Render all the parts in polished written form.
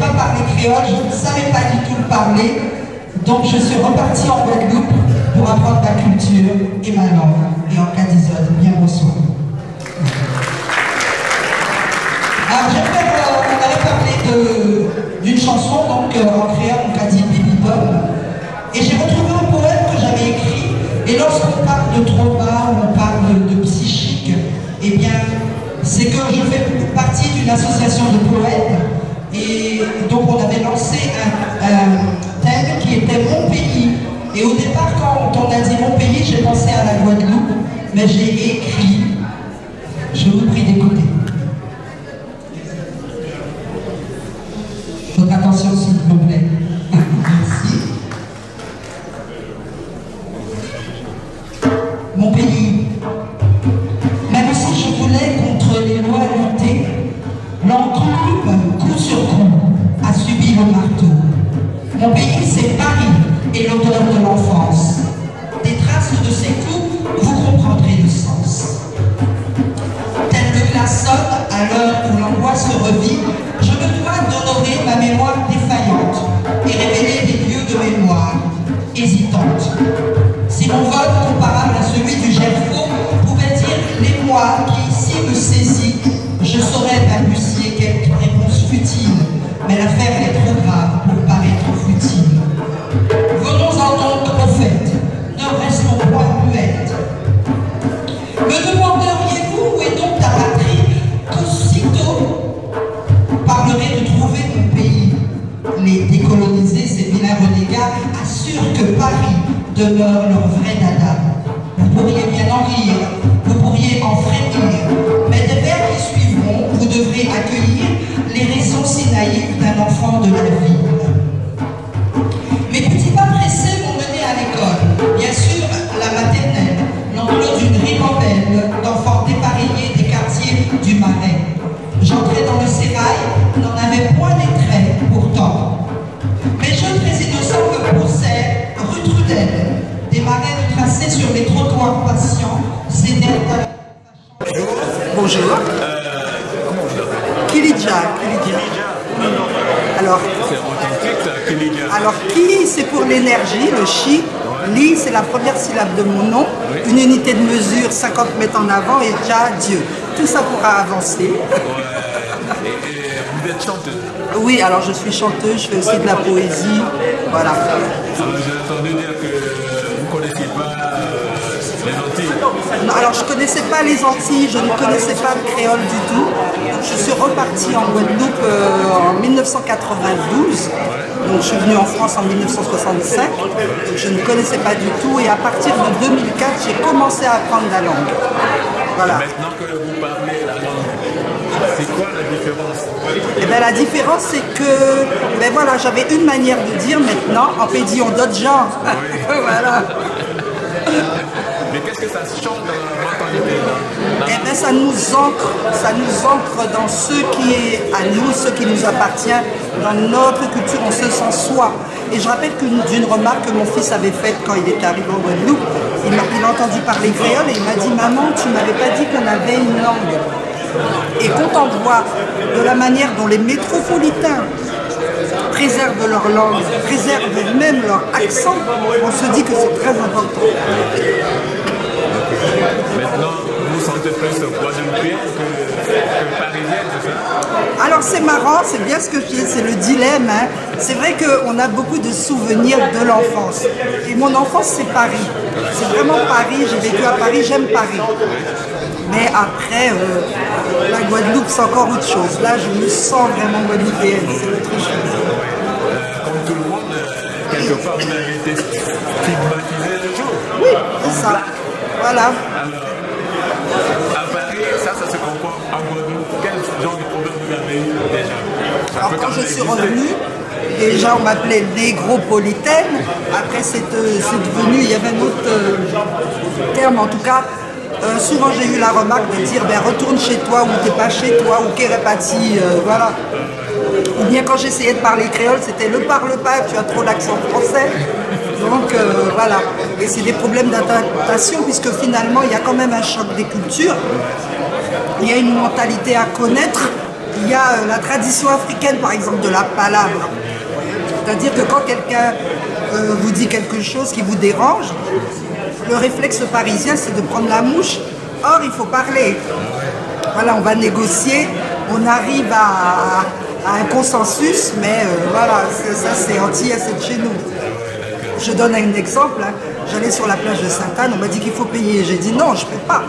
pas parler créole, je ne savais pas du tout le parler. Donc je suis repartie en Guadeloupe pour apprendre ma culture et ma langue. Et en cadisonne, bien bonsoir. Alors on avait parlé d'une chanson donc en créole, en cadis bibibom. Et j'ai retrouvé un poème que j'avais écrit. Et lorsqu'on parle de trauma, on parle de psychique, eh bien, c'est que je fais partie d'une association de poètes. Et donc on avait lancé un thème qui était mon pays. Et au départ, quand on a dit mon pays, j'ai pensé à la Guadeloupe, mais j'ai écrit. Je vous prie d'écouter. Votre attention s'il vous plaît. Merci. Mon pays, même si je voulais contre les lois lutter, l'enclume, coup sur coup, a subi le marteau. Mon pays, c'est Paris et l'odeur de l'enfance. Des traces de ces coups, vous comprendrez le sens. Tel le glaçonne, à l'heure où l'angoisse revit, je me dois d'honorer ma mémoire défaillante et révéler des lieux de mémoire hésitantes. Si mon vol comparable à celui du Gerfaut pouvait dire l'émoi qui ici me saisit, je saurais balbutier quelques réponses futiles, mais l'affaire est trop grave pour paraître futile. Venons-en donc au fait, ne restons pas muettes. Me demanderiez-vous où est donc ta patrie, qu'aussitôt parlerai de trouver mon pays. Les décolonisés, ces vilains renégats, assurent que Paris demeure leur vrai dada. Vous pourriez bien en rire, vous pourriez en frémir, mais des vers qui suivront, vous devrez accueillir les raisons si naïves d'un enfant de la ville. Mes petits pas pressés m'ont mené à l'école, bien sûr la maternelle, l'enclos d'une ribambelle d'enfants dépareillés des quartiers du Marais. J'entrais dans le sérail, n'en avais point les traits pourtant. Mes jeunes très innocents me poussaient, rue Trudel, des marais de tracés sur les trottoirs patients, cédèrent à la... Bonjour. Comment vous l'appelez? Kilidja. Alors, c'est authentique ça, Kilidja. Alors, Ki, c'est pour l'énergie, le chi. Li, c'est la première syllabe de mon nom. Oui. Une unité de mesure, 50 mètres en avant, et Dja, Dieu. Tout ça pourra avancer. Ouais. Et vous êtes chanteuse? Oui, alors je suis chanteuse, je fais aussi de la poésie. Voilà. J'ai entendu dire que vous ne connaissiez pas les Antilles. Non, alors je ne connaissais pas les Antilles, je ne connaissais pas le créole du tout. Donc, je suis repartie en Guadeloupe en 1992. Donc je suis venue en France en 1965. Donc, je ne connaissais pas du tout et à partir de 2004, j'ai commencé à apprendre la langue. Voilà. Maintenant que vous parlez la langue, c'est quoi la différence? Et bien, la différence, c'est que ben voilà, j'avais une manière de dire maintenant, en pédion d'autres gens. Oui. Voilà. Mais qu'est-ce que ça change dans la mentalité là? Eh bien, ça nous ancre dans ce qui est à nous, ce qui nous appartient, dans notre culture, on se sent soi. Et je rappelle d'une remarque que mon fils avait faite quand il était arrivé en Guadeloupe, il a entendu parler créole et il m'a dit « Maman, tu m'avais pas dit qu'on avait une langue ». Et quand on voit de la manière dont les métropolitains préservent leur langue, préservent même leur accent, on se dit que c'est très important. Maintenant, vous vous sentez plus guadeloupéenne que parisienne, c'est ça? Alors c'est marrant, c'est bien ce que je dis, c'est le dilemme. Hein. C'est vrai qu'on a beaucoup de souvenirs de l'enfance. Et mon enfance, c'est Paris. C'est vraiment Paris, j'ai vécu à Paris, j'aime Paris. Mais après, la Guadeloupe, c'est encore autre chose. Là, je me sens vraiment guadeloupéenne, c'est autre chose. Comme tout le monde, quelque part, vous avez été stigmatisé le jour. Oui, c'est ça. Voilà. Alors, à Paris, ça se comprend. En Guadeloupe, quel genre de problème vous avez eu déjà? Alors quand je suis revenue, déjà on m'appelait négropolitaine. Après c'est devenu, il y avait un autre terme en tout cas. Souvent j'ai eu la remarque de dire ben, retourne chez toi ou t'es pas chez toi ou kérépati, voilà. Ou bien quand j'essayais de parler créole, c'était le parle pas, tu as trop l'accent français. Donc voilà. Et c'est des problèmes d'adaptation puisque finalement il y a quand même un choc des cultures. Il y a une mentalité à connaître Il y a la tradition africaine, par exemple, de la palabre. C'est-à-dire que quand quelqu'un vous dit quelque chose qui vous dérange, le réflexe parisien, c'est de prendre la mouche. Or, il faut parler. Voilà, on va négocier, on arrive à un consensus, mais voilà, ça c'est antillais, c'est de chez nous. Je donne un exemple, hein. J'allais sur la plage de Sainte-Anne, on m'a dit qu'il faut payer. J'ai dit non, je ne paie pas,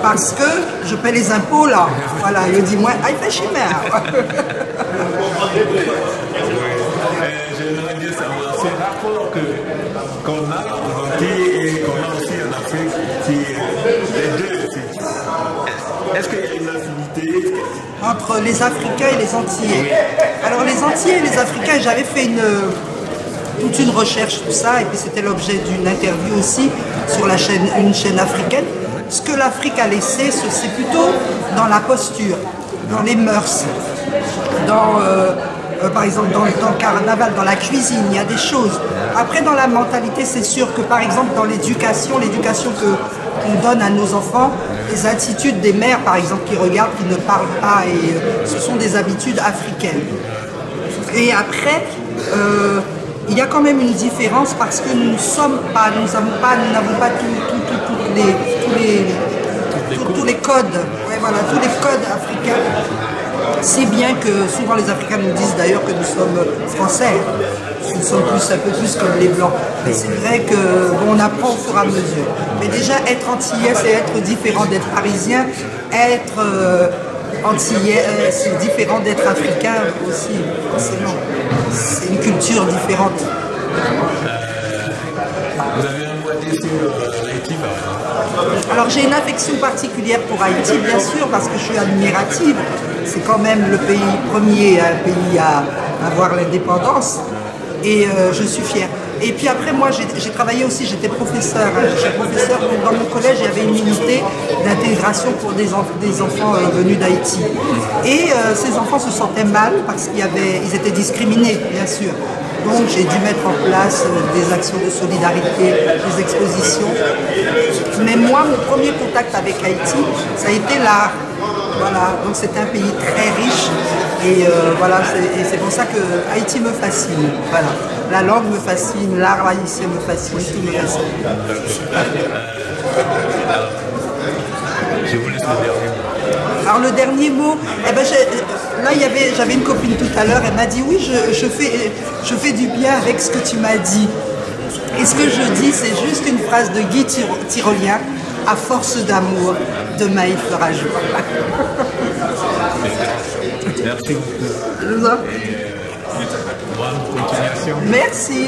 parce que je paie les impôts là. Voilà, il dit moi, il fait chimère. J'aimerais bien savoir ces rapports qu'on a en Antilles et qu'on a aussi en Afrique, les deux. Est-ce qu'il y a une affinité entre les Africains et les Antillais? Alors les Antillais et les Africains, j'avais fait toute une recherche, tout ça, et puis c'était l'objet d'une interview aussi sur une chaîne africaine. Ce que l'Afrique a laissé, c'est plutôt dans la posture, dans les mœurs, par exemple dans le carnaval, dans la cuisine, il y a des choses. Après dans la mentalité, c'est sûr que par exemple dans l'éducation qu'on donne à nos enfants, les attitudes des mères par exemple qui regardent, qui ne parlent pas, et ce sont des habitudes africaines. Et après, il y a quand même une différence parce que nous n'avons pas tous les codes, ouais, voilà, tous les codes africains. Si bien que souvent les Africains nous disent d'ailleurs que nous sommes français, nous sommes un peu plus comme les Blancs. Mais c'est vrai qu'on apprend au fur et à mesure. Mais déjà être antillais, c'est être différent d'être parisien, être antillais, c'est différent d'être africain aussi, forcément. C'est une culture différente. Vous avez un mot à dire sur Haïti? Alors j'ai une affection particulière pour Haïti, bien sûr, parce que je suis admirative. C'est quand même le premier pays à avoir l'indépendance. Et je suis fière. Et puis après, moi, j'ai travaillé aussi, j'étais professeur. J'étais professeur dans mon collège, il y avait une unité d'intégration pour des enfants venus d'Haïti. Et ces enfants se sentaient mal parce qu'ils étaient discriminés, bien sûr. Donc j'ai dû mettre en place des actions de solidarité, des expositions. Mais moi, mon premier contact avec Haïti, ça a été l'art. Voilà, donc c'est un pays très riche et voilà, c'est pour ça que Haïti me fascine. Voilà, la langue me fascine, l'art haïtien me fascine, tout me fascine. Je vous laisse le dernier mot. Alors le dernier mot, eh ben, là j'avais une copine tout à l'heure, elle m'a dit oui, je fais du bien avec ce que tu m'as dit. Et ce que je dis, c'est juste une phrase de Guy Tyrolien. À force d'amour, demain il fera jour. Merci beaucoup. Je vous en prie. Bonne continuation. Merci.